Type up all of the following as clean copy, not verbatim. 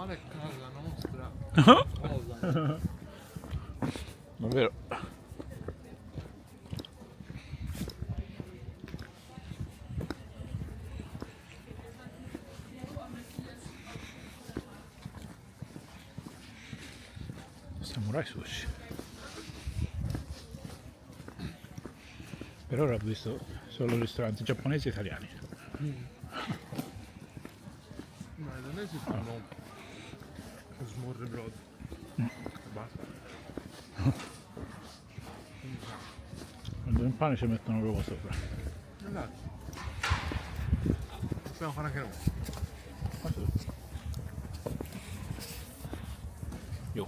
male a casa nostra. Cosa? Davvero. Samurai sushi. Per ora ho visto solo ristoranti giapponesi e italiani. Ma i danesi fanno smorre brodo. Basta. Quando in pane ci mettono l'uovo sopra. Esatto. Possiamo fare anche noi. Io.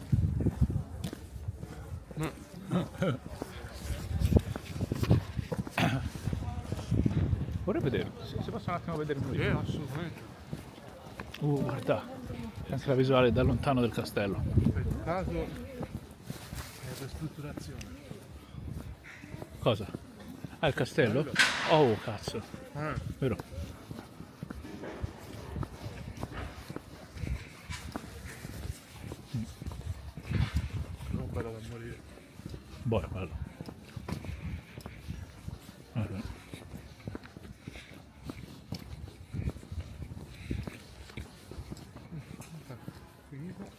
Vorrei vedere, se posso un attimo vedere il muro. Assolutamente. Guarda, anche la visuale da lontano del castello. Peccato è per strutturazione. Cosa? Ah, il castello? Oh, cazzo. Vero? Non bello da morire. Boh, è bello. Finito.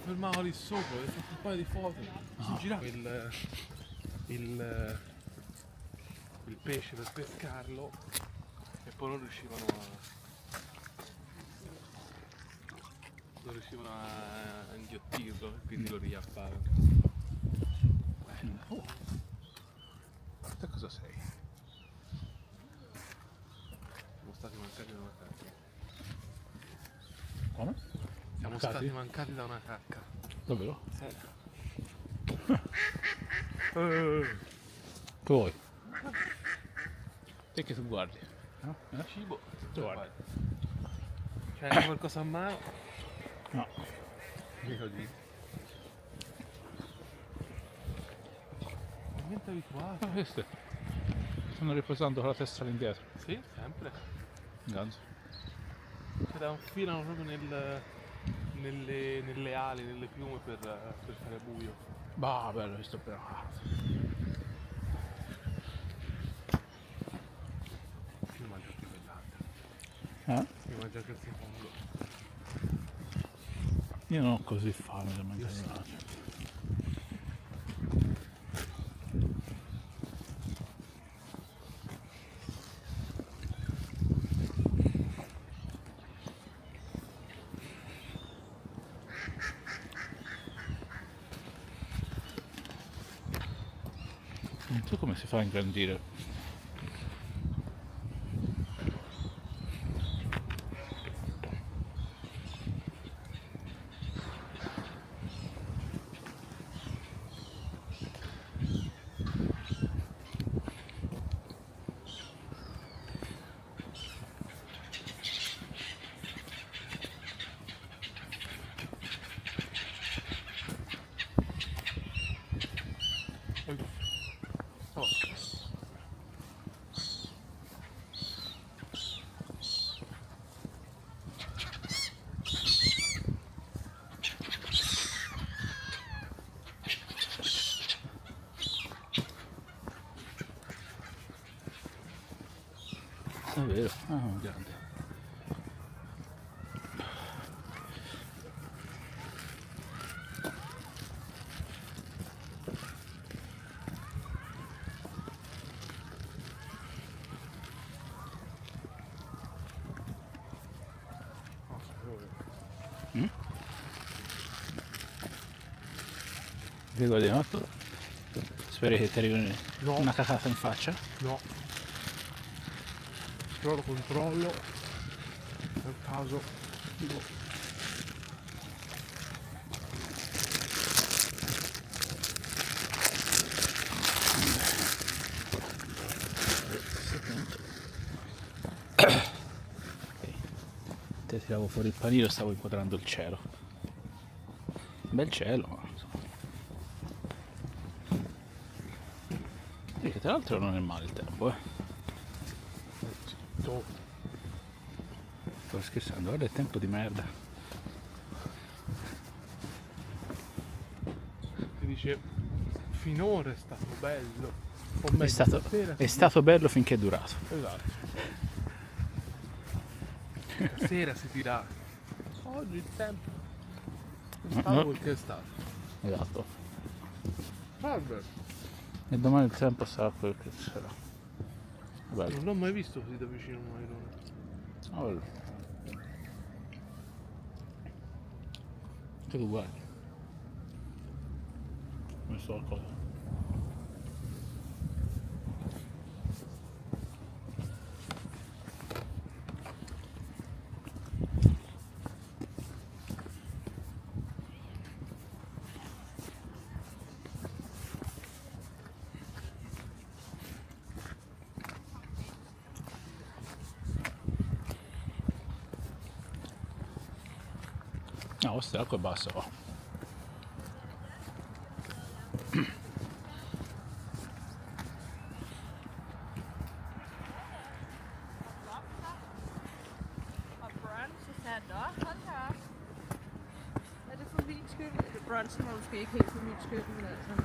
Fermavo lì sopra, ho fatto un paio di foto, si girava il pesce per pescarlo e poi non riuscivano a inghiottirlo e quindi lo riappavano. Oh. Te cosa sei? Siamo stati mancati da una cacca. Come? Siamo stati mancati da una cacca. Davvero? Che Che vuoi? Te che tu guardi? No? cibo? Tu guardi? C'è anche qualcosa a mano? No. Io dico. Niente abituato. Queste stanno riposando con la testa all'indietro. Sì, sempre. Ganzo. Cioè, infilano proprio nelle ali, nelle piume per fare buio. Bah, bello, questo però. Io mangio anche quell'altro. Io mangio anche il secondo. Io non ho così fame da mangiare Io sì. l'altro. Tu come si fa a ingrandire? vero? Ah, grande. Ricordi, no? Speri che ti arrivi una cacata in faccia? No. Però lo controllo nel caso tipo. Te tiravo fuori il panino e stavo inquadrando il cielo. Bel cielo, ma insomma. E che tra l'altro non è male il tempo, Sto scherzando, guarda il tempo di merda. Si dice finora è stato bello. O meglio, È stato bello finché è durato. Esatto. Sera si dirà oggi il tempo è stato quel che è stato. Esatto. Vabbè, E domani il tempo sarà quel che sarà. Bello. non l'ho mai visto così da vicino un airone. Bello. Che tu guardi? Ho messo qualcosa. No, questa è l'acqua è bassa. Oh. Er det for min skyld? Brunchen var måske ikke helt for min skyld, men altså.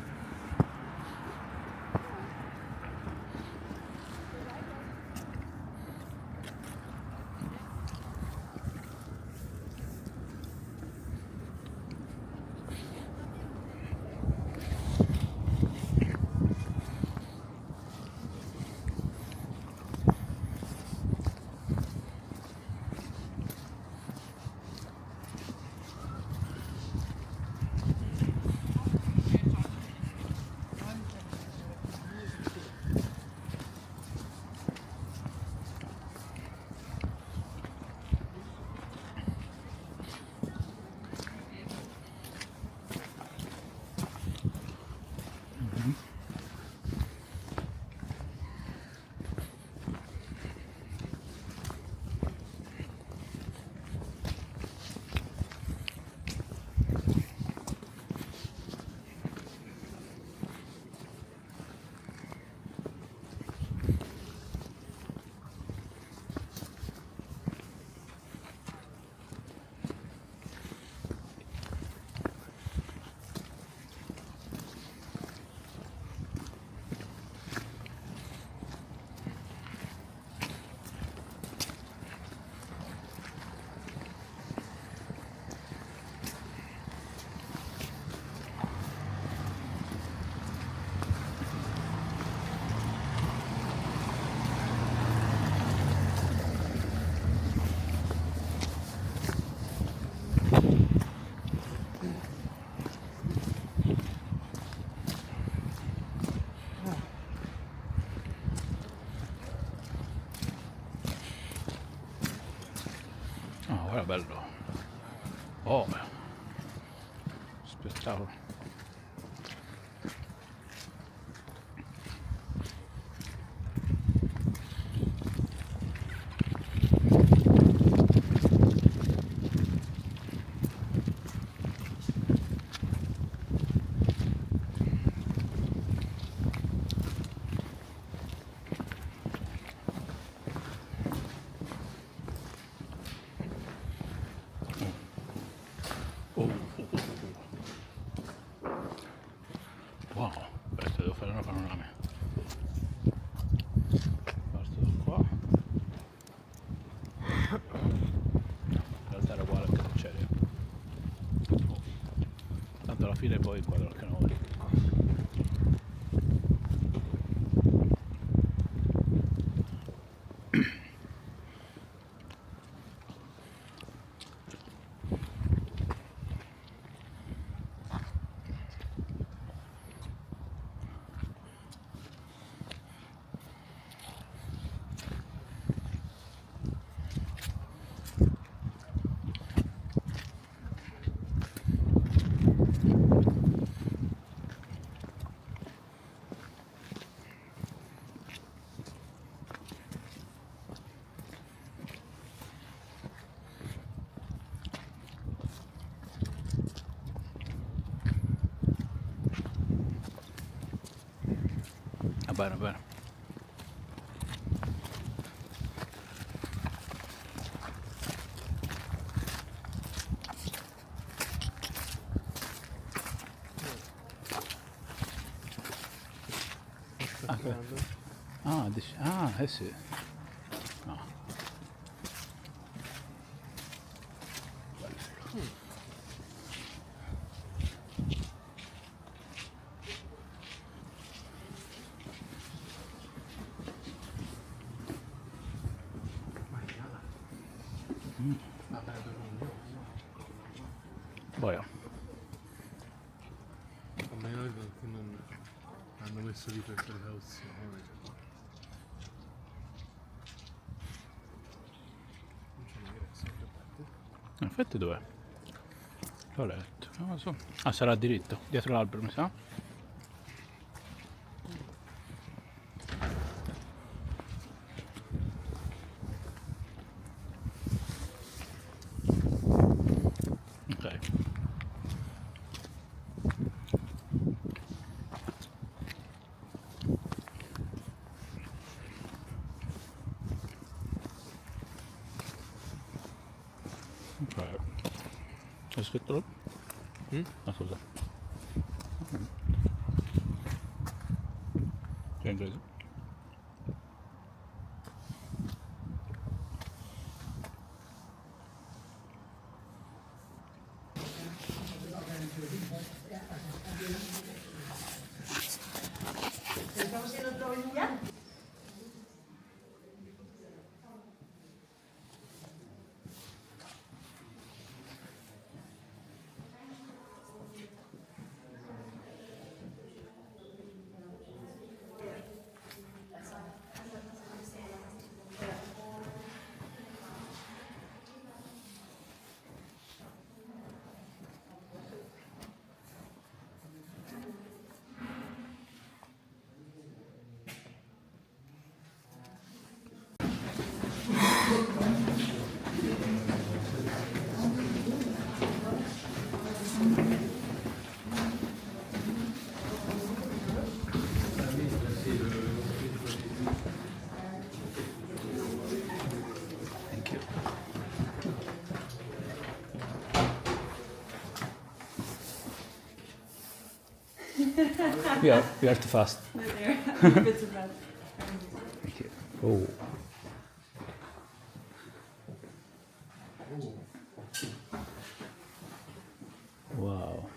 Guarda bello. Oh, spettacolo. fine poi qua qualche nome. Va bene. Sì. No. Boia. A meno che non hanno messo lì per precauzione. Non c'è l'ingresso in parte. Infatti dov'è? L'ho letto, non lo so. Ah, sarà diritto, dietro l'albero mi sa. Ok. Ok. Hai scritto? Ah, scusa. C'è inglese? Thank you. We are too fast. Thank you. Oh. Wow.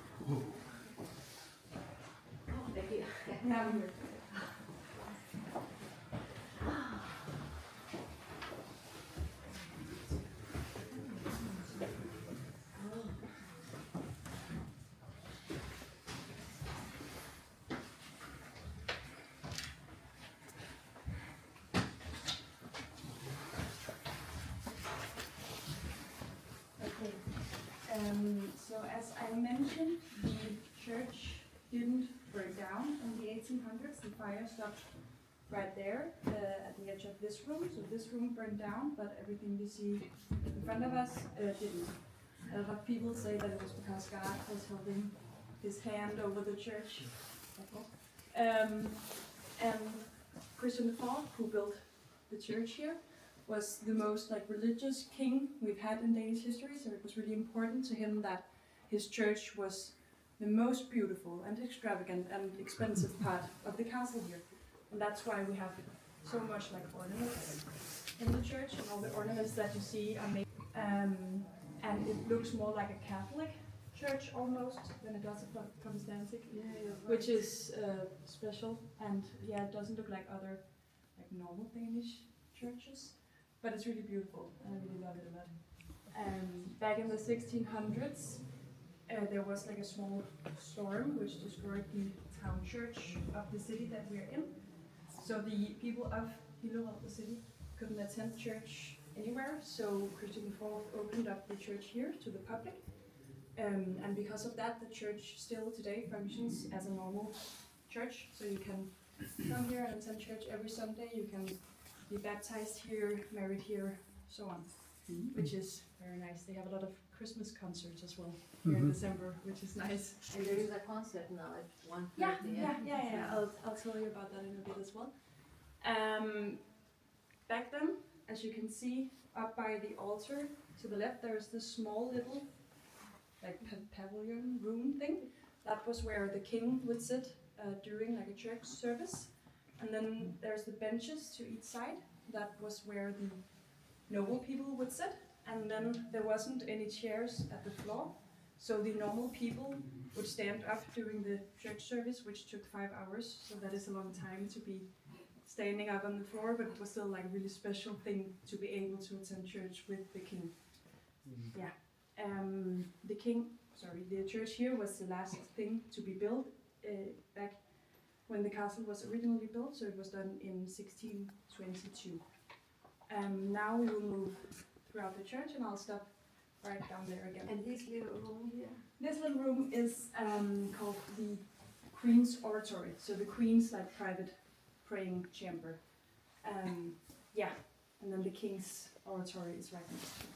So as I mentioned, the church didn't burn down in the 1800s. The fire stopped right there at the edge of this room. So this room burned down, but everything you see in front of us didn't. A lot of people say that it was because God was holding his hand over the church. And Christian IV, who built the church here, was the most religious king we've had in Danish history, so it was really important to him that his church was the most beautiful and extravagant and expensive part of the castle here. And that's why we have so much ornaments in the church, and all the ornaments that you see are made and it looks more like a Catholic church almost than it does a Protestantic, Yeah, you're right. which is special, and yeah, it doesn't look like other like normal Danish churches, but it's really beautiful, and I really love it a lot. Back in the 1600s, there was like a small storm which destroyed the town church of the city that we're in. So the people of Hillerød, the city, couldn't attend church anywhere, so Christian IV opened up the church here to the public. And because of that, the church still today functions as a normal church. So you can come here and attend church every Sunday. You can be baptized here, married here, so on, which is very nice. They have a lot of Christmas concerts as well here in December, which is nice. And there is a concert now at 1:30. Yeah. I'll tell you about that in a bit as well. Back then, as you can see, up by the altar to the left, there's this small little like pavilion room thing. That was where the king would sit during like a church service. And then there's the benches to each side. That was where the noble people would sit. And then there wasn't any chairs at the floor. So the normal people would stand up during the church service, which took 5 hours. So that is a long time to be standing up on the floor, but it was still like a really special thing to be able to attend church with the king. Yeah. The church here was the last thing to be built back when the castle was originally built, so it was done in 1622. Now we will move throughout the church, and I'll stop right down there again. And this little room here? This little room is called the Queen's Oratory, so the Queen's like private praying chamber. Yeah, and then the King's Oratory is right next to it.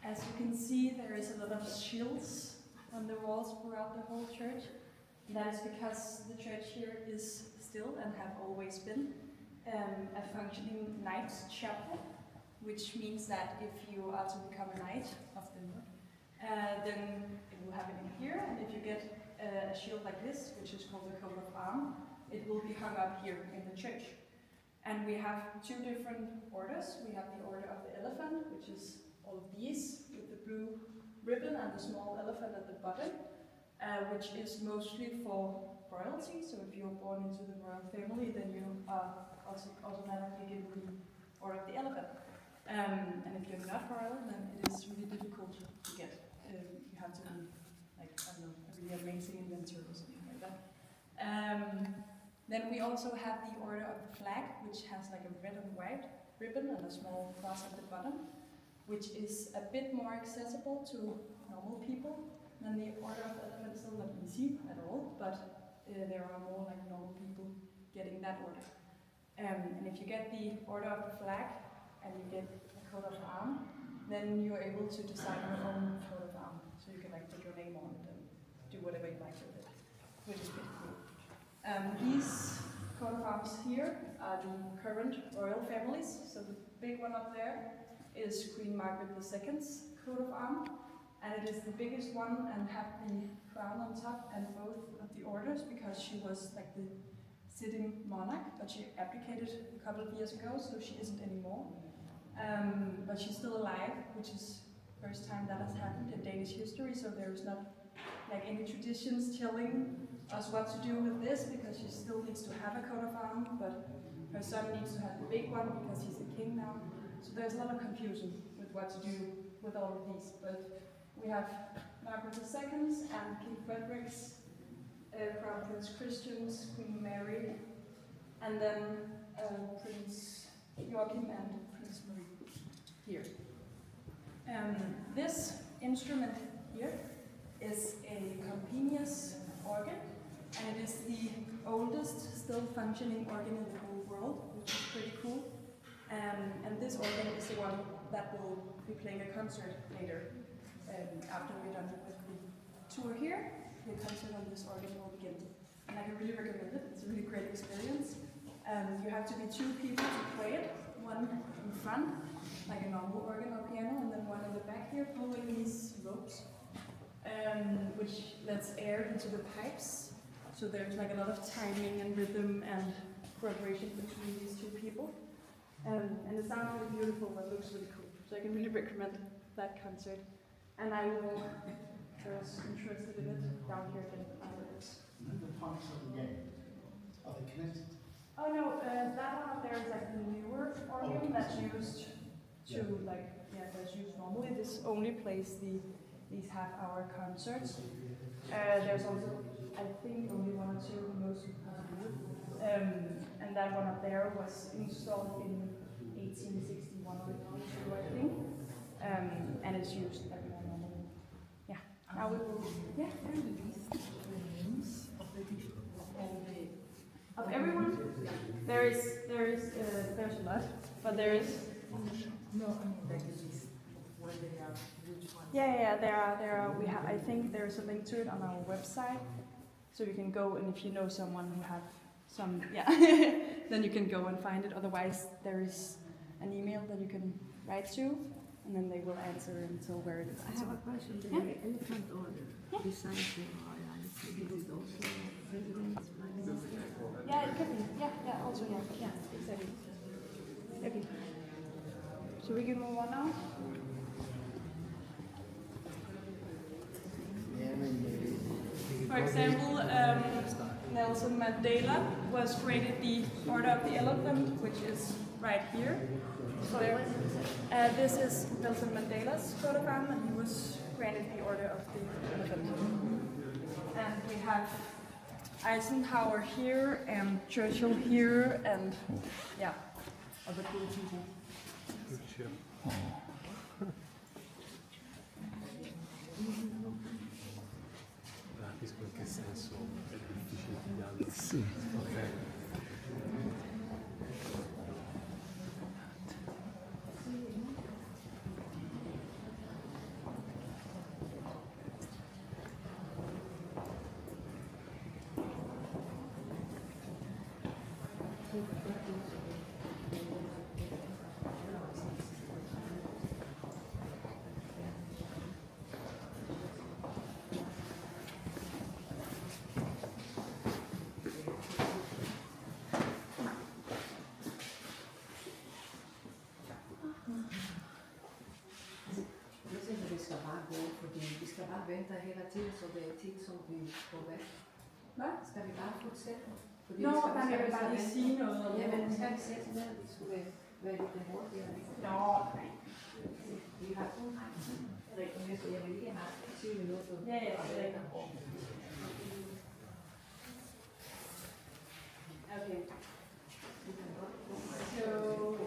As you can see, there is a lot of shields on the walls throughout the whole church. And that is because the church here is still, and have always been, a functioning knight chapel, which means that if you are to become a knight of the Lord, then it will happen in here. And if you get a shield like this, which is called a coat of arms, it will be hung up here in the church. And we have two different orders. We have the Order of the Elephant, which is all of these with the blue ribbon and the small elephant at the bottom, which is mostly for royalty. So if you're born into the royal family, then you are also automatically given the Order of the Elephant. And if you're not royal, then it is really difficult to get. You have to be like, I don't know, a really amazing inventor or something like that. Then we also have the Order of the Flag, which has like a red and white ribbon and a small cross at the bottom, which is a bit more accessible to normal people than the Order of the Elephant. It's still not easy at all, but there are more like normal people getting that order. And if you get the Order of the Flag and you get a coat of arms, then you're able to design your own coat of arms. So you can like put your name on it and do whatever you like with it, which is pretty cool. These coat of arms here are the current royal families. So the big one up there is Queen Margaret II's coat of arms. And it is the biggest one and have the crown on top and both of the orders because she was like the sitting monarch, but she abdicated a couple of years ago, so she isn't anymore. But she's still alive, which is the first time that has happened in Danish history, so there's not like any traditions telling us what to do with this because she still needs to have a coat of arms, but her son needs to have the big one because he's a king now. So there's a lot of confusion with what to do with all of these. But we have Margaret II's and King Frederick's, Crown Prince Christian's, Queen Mary, and then Prince Joachim and Prince Marie here. This instrument here is a continuous organ, and it is the oldest still functioning organ in the whole world, which is pretty cool. And this organ is the one that will be playing a concert later. After we're done with the tour here, the concert on this organ will begin. And I can really recommend it. It's a really great experience. You have to be 2 people to play it. One in front, like a normal organ or piano, and then one in the back here pulling these ropes, which lets air into the pipes. So there's like a lot of timing and rhythm and cooperation between these 2 people. And it sounds really beautiful and looks really cool. So I can really recommend that concert. And I will, those interested in it, down here again afterwards. And the parts of the game, are they connected? Oh no, that one up there is like the newer organ that's used to that's used normally. This only plays these half-hour concerts. There's also, I think, only 1 or 2 most possible. And that one up there was installed in 1861 or 1862, I think. And it's used like more normally. Yeah. Now we will. Yeah. Of everyone, there's a lot, but there is. No, I mean like a list where they are, which one? Yeah, there are. We have. I think there is a link to it on our website, so you can go, and if you know someone who have some, then you can go and find it. Otherwise, there is an email that you can write to, and then they will answer and tell where it is. I have a question. The elephant order, besides the royals, is it also presidents, prime minister? Yeah, it could be. Yeah, also, yeah, exactly. Okay. So we can move on now? For example, Nelson Mandela was granted the Order of the Elephant, which is right here. So this is Nelson Mandela's coat of arms, and he was granted the Order of the Elephant. And we have Eisenhower here, and Churchill here, and other cool people. Capisco in che senso è difficile pigliarlo. Sì. Ok. Fordi vi skal bare vente hele tiden, så det er ting, som vi går væk. Hvad? Skal vi bare fortsætte? Fordi Nå, der vil jeg bare lige sige noget. Ja, men skal vi sætte ned, vi skulle være lidt hurtigere. Nå, Vi har kun rigtig med, så jeg vil ikke have 20 minutter. Ja, det er ikke. Okay. So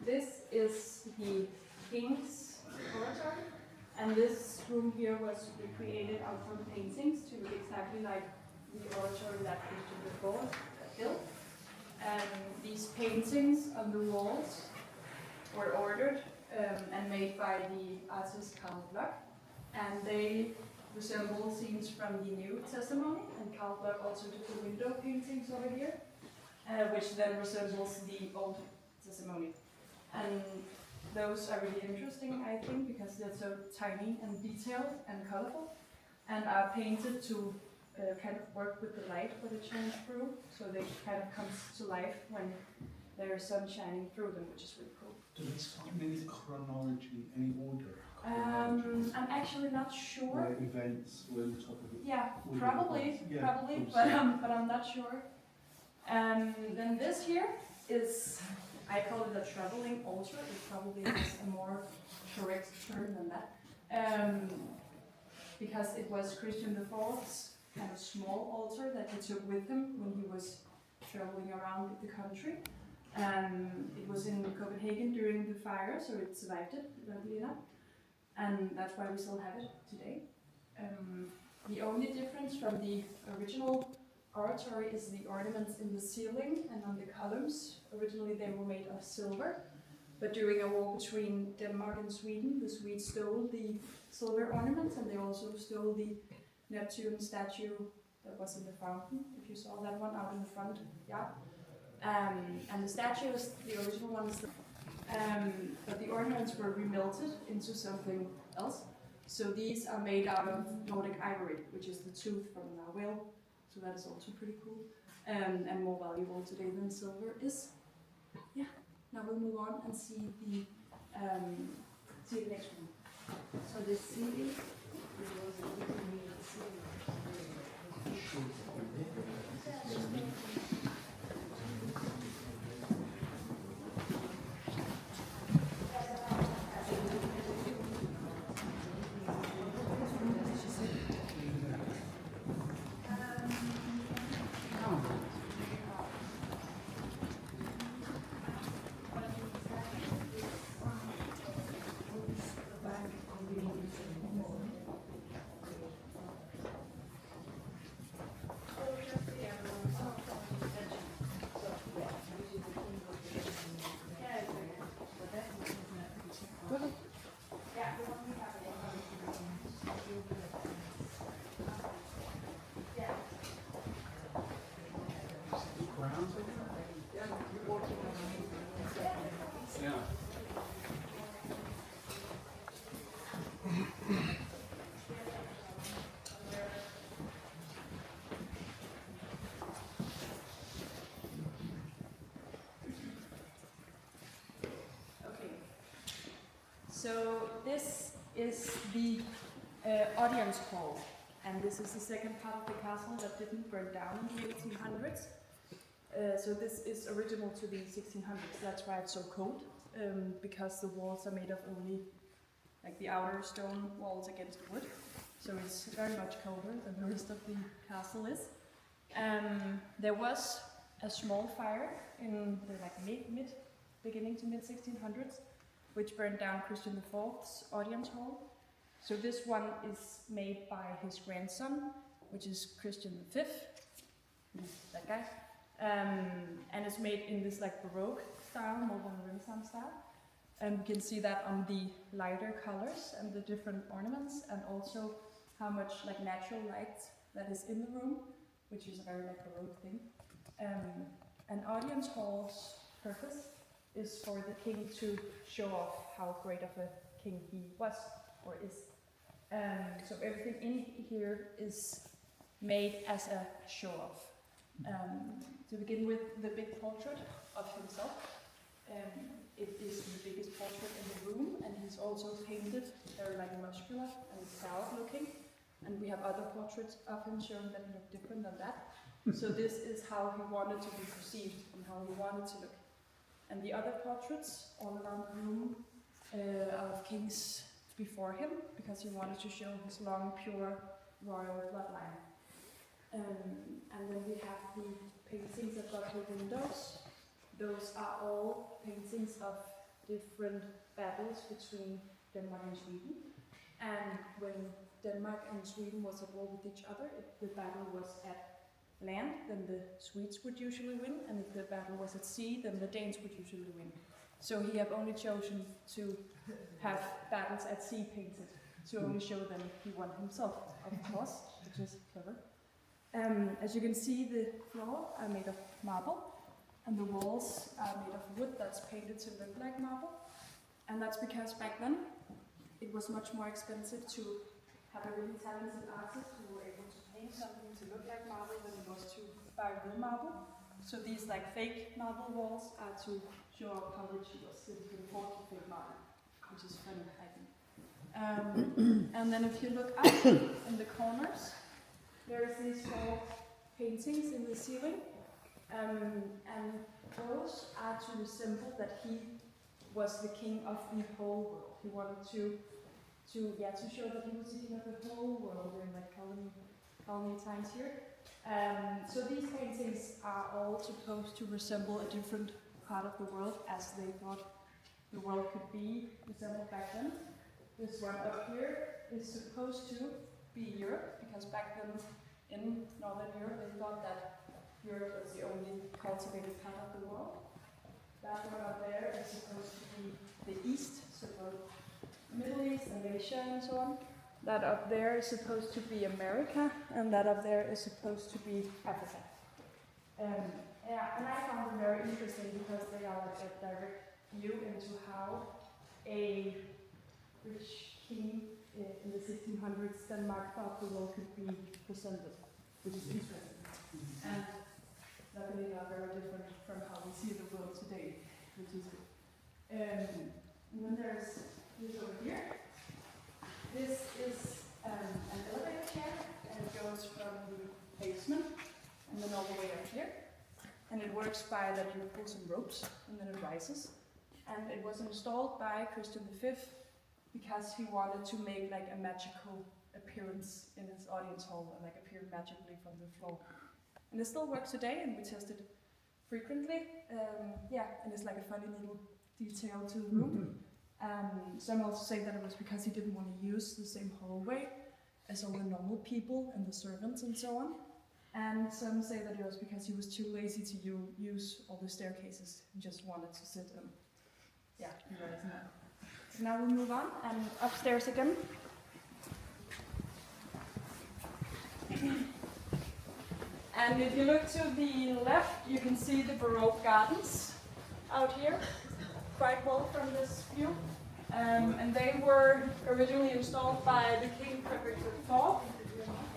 this is the king's oratory, and this room here was recreated out from paintings to look exactly like the oratory that Christian before built. These paintings on the walls were ordered and made by the artist Karl Bloch, and they resemble scenes from the New Testament, and Karl Bloch also did the window paintings over here, which then resembles the Old Testament. And those are really interesting, I think, because they're so tiny and detailed and colorful, and are painted to kind of work with the light that it shines through, so they kind of comes to life when there's sun shining through them, which is really cool. Does it start in any chronology, any order? I'm actually not sure. Where events were on the top of it? Yeah, Order probably, of- yeah, but I'm not sure. Then this here is, I call it a traveling altar. It probably has a more correct term than that, because it was Christian IV's kind of small altar that he took with him when he was traveling around the country. It was in Copenhagen during the fire, so it survived it, luckily enough. And that's why we still have it today. The only difference from the original oratory is the ornaments in the ceiling and on the columns. Originally they were made of silver, but during a war between Denmark and Sweden, the Swedes stole the silver ornaments, and they also stole the Neptune statue that was in the fountain, if you saw that one out in the front, yeah. And the statues, the original ones, but the ornaments were remelted into something else. So these are made out of Nordic ivory, which is the tooth from a whale. So that is also pretty cool, and more valuable today than silver is. Yeah. Now we'll move on and see the next one. So the ceiling, it was a little near the ceiling. So this is the audience hall, and this is the second part of the castle that didn't burn down in the 1800s. So this is original to the 1600s. That's why it's so cold, because the walls are made of only like the outer stone walls against wood. So it's very much colder than the rest of the castle is. There was a small fire in the beginning to mid 1600s, which burned down Christian IV's audience hall. So this one is made by his grandson, which is Christian V, that guy. And it's made in this like Baroque style, more than Renaissance style. And we can see that on the lighter colors and the different ornaments, and also how much like natural light that is in the room, which is a very like Baroque thing. An audience hall's purpose is for the king to show off how great of a king he was or is. So everything in here is made as a show-off. To begin with, the big portrait of himself. It is the biggest portrait in the room, and he's also painted very like muscular and proud looking. And we have other portraits of him showing that he looked different than that. So this is how he wanted to be perceived and how he wanted to look. And the other portraits all around the room are of kings before him, because he wanted to show his long, pure royal bloodline. And then we have the paintings above the windows. Those are all paintings of different battles between Denmark and Sweden. And when Denmark and Sweden was at war with each other, if the battle was at land, then the Swedes would usually win, and if the battle was at sea, then the Danes would usually win. So he have only chosen to have battles at sea painted, to only show them he won himself, of course, which is clever. As you can see, the floor are made of marble, and the walls are made of wood that's painted to look like marble. And that's because back then it was much more expensive to have a really talented artist who were able to paint something to look like marble than it was to buy real marble. So these like fake marble walls are to show off how rich he was, so he could afford to fake marble, which is funny, I think. And then if you look up in the corners, there's these 4 paintings in the ceiling, and those are to resemble that he was the king of the whole world. He wanted to show that he was the king of the whole world in like colony times here. So these paintings are all supposed to resemble a different part of the world as they thought the world could be resembled back then. This one up here is supposed to be Europe, because back then in Northern Europe they thought that Europe was the only cultivated part of the world. That one up there is supposed to be the East, so both Middle East and Asia and so on. That up there is supposed to be America, and that up there is supposed to be Africa. And I found them very interesting because they are like a direct view into how a rich king in the 1600s Denmark thought the world could be presented, which is interesting. And luckily not very different from how we see the world today, which is good. And then there's this over here. This is an elevator chair, and it goes from the basement and then all the way up here. And it works by that you pull some ropes and then it rises. And it was installed by Christian V because he wanted to make like a magical appearance in his audience hall and like appear magically from the floor. And it still works today, and we test it frequently. And it's like a funny little detail to the room. Some also say that it was because he didn't want to use the same hallway as all the normal people and the servants and so on. And some say that it was because he was too lazy to use all the staircases and just wanted to sit and be ready for that. So now we'll move on and upstairs again. And if you look to the left, you can see the Baroque gardens out here, quite well from this view. And they were originally installed by the King Frederiksborg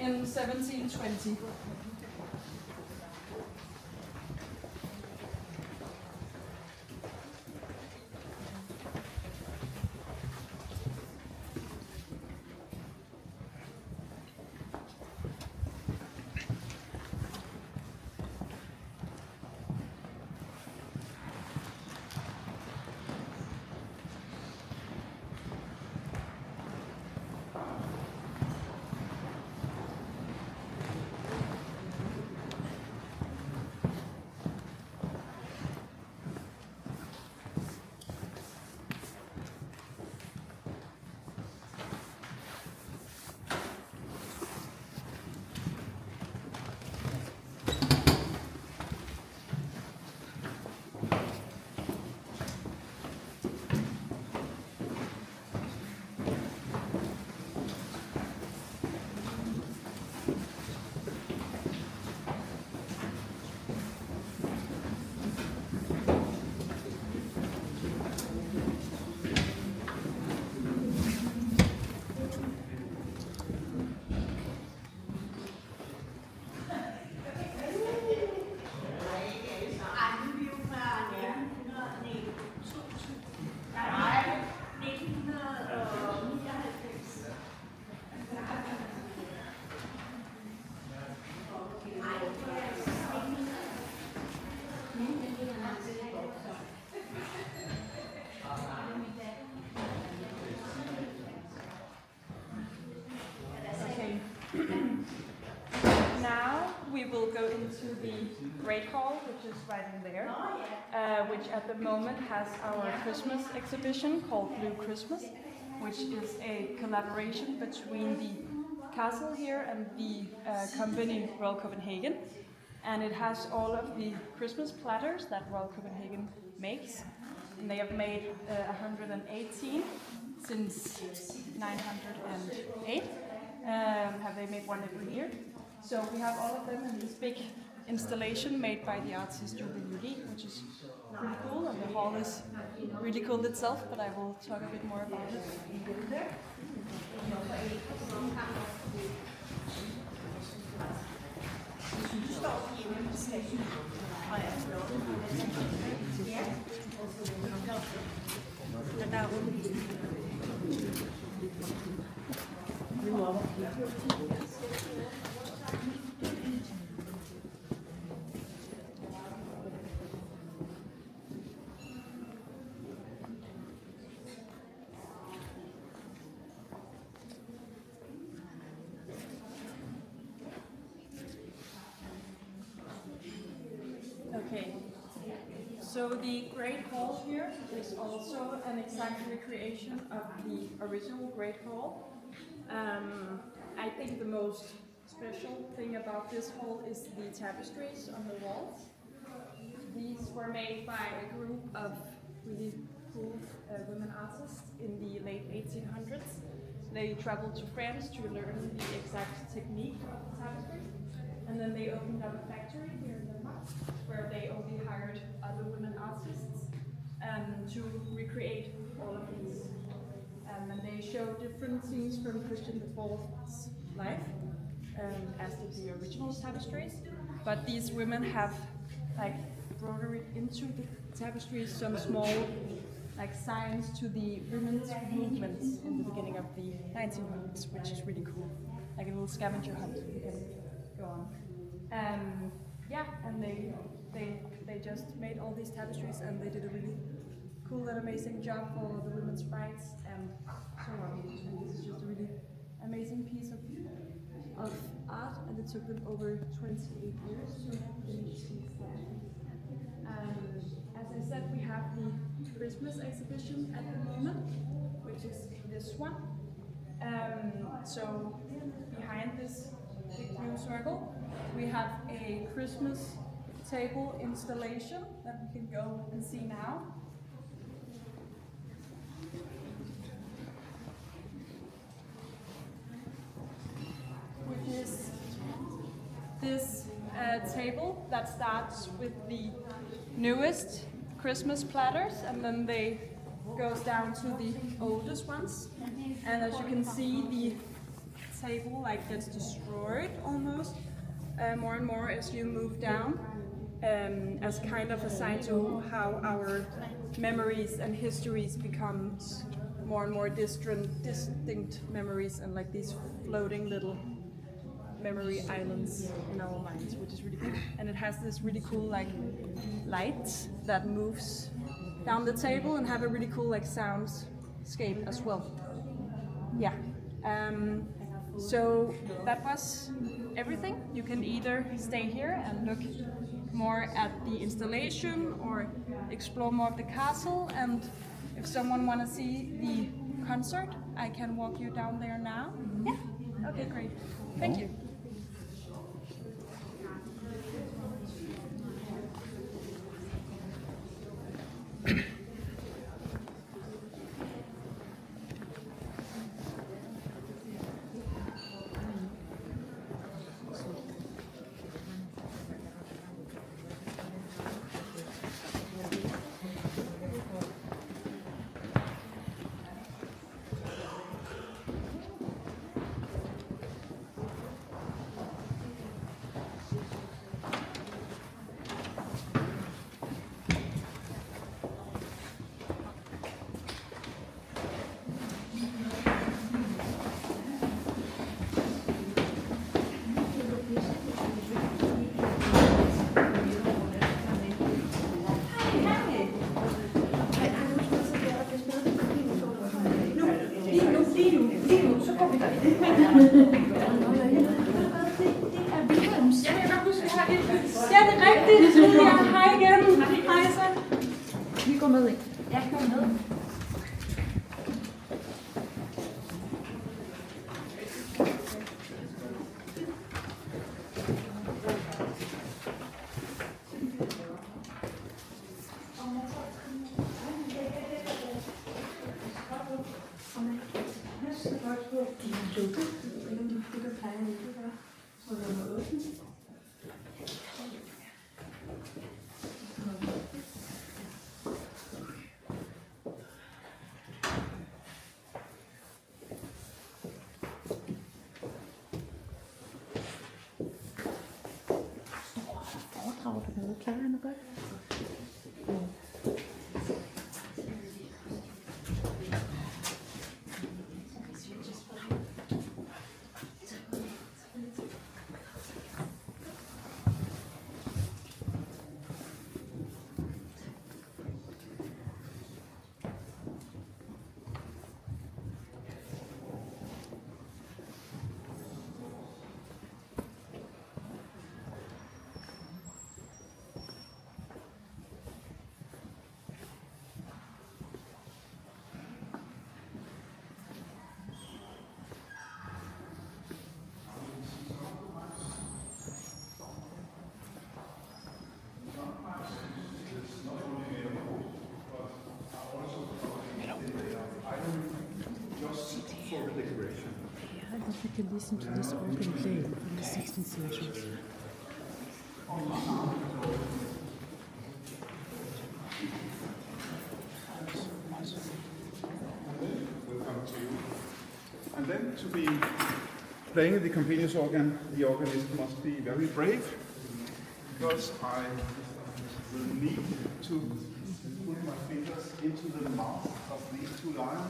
in 1720. Now we will go into the Great Hall, which is right in there, which at the moment has our Christmas exhibition called Blue Christmas, which is a collaboration between the castle here and the company Royal Copenhagen. And it has all of the Christmas platters that Royal Copenhagen makes. And they have made 118 since 908. Have they made one every year? So we have all of them in this big installation made by the artist Julie, which is pretty cool, and the hall is really cool itself, but I will talk a bit more about it when we get there. Okay, so the Great Hall here is also an exact recreation of the original Great Hall. I think the most special thing about this hall is the tapestries on the walls. These were made by a group of really cool women artists in the late 1800s. They traveled to France to learn the exact technique of the tapestry. And then they opened up a factory here in Denmark where they only hired other women artists to recreate all of these. And they show different scenes from Christian IV's life, as did the original tapestries. But these women have embroidered into the tapestries some small signs to the women's movements in the beginning of the 1900s, which is really cool. Like a little scavenger hunt you can go on. Yeah, and they just made all these tapestries, and they did a really cool and amazing job for the women's rights and so on. And this is just a really amazing piece of art, and it took them over 28 years to finish these tapestries. As I said, we have the Christmas exhibition at the moment, which is this one. So behind this big blue circle, we have a Christmas table installation that we can go and see now. Which is this table that starts with the newest Christmas platters, and then they goes down to the oldest ones. And as you can see, the table gets destroyed almost more and more as you move down, as kind of a sign to how our memories and histories become more and more distinct memories, and these floating little memory islands in our minds, which is really cool. And it has this really cool light that moves down the table and have a really cool soundscape as well. Yeah. So that was everything. You can either stay here and look more at the installation or explore more of the castle, and if someone want to see the concert, I can walk you down there now. Yeah? Okay, great. Thank you. Ja, det er rigtigt. Ja, hej igen. Hej så. Vi går med ind. Ja, kom med. klarer det godt. I thought we could listen to this organ playing from the 16th century. Welcome to you. And then to be playing the continuous organ, the organist must be very brave, because I will need to put my fingers into the mouth of these two lions.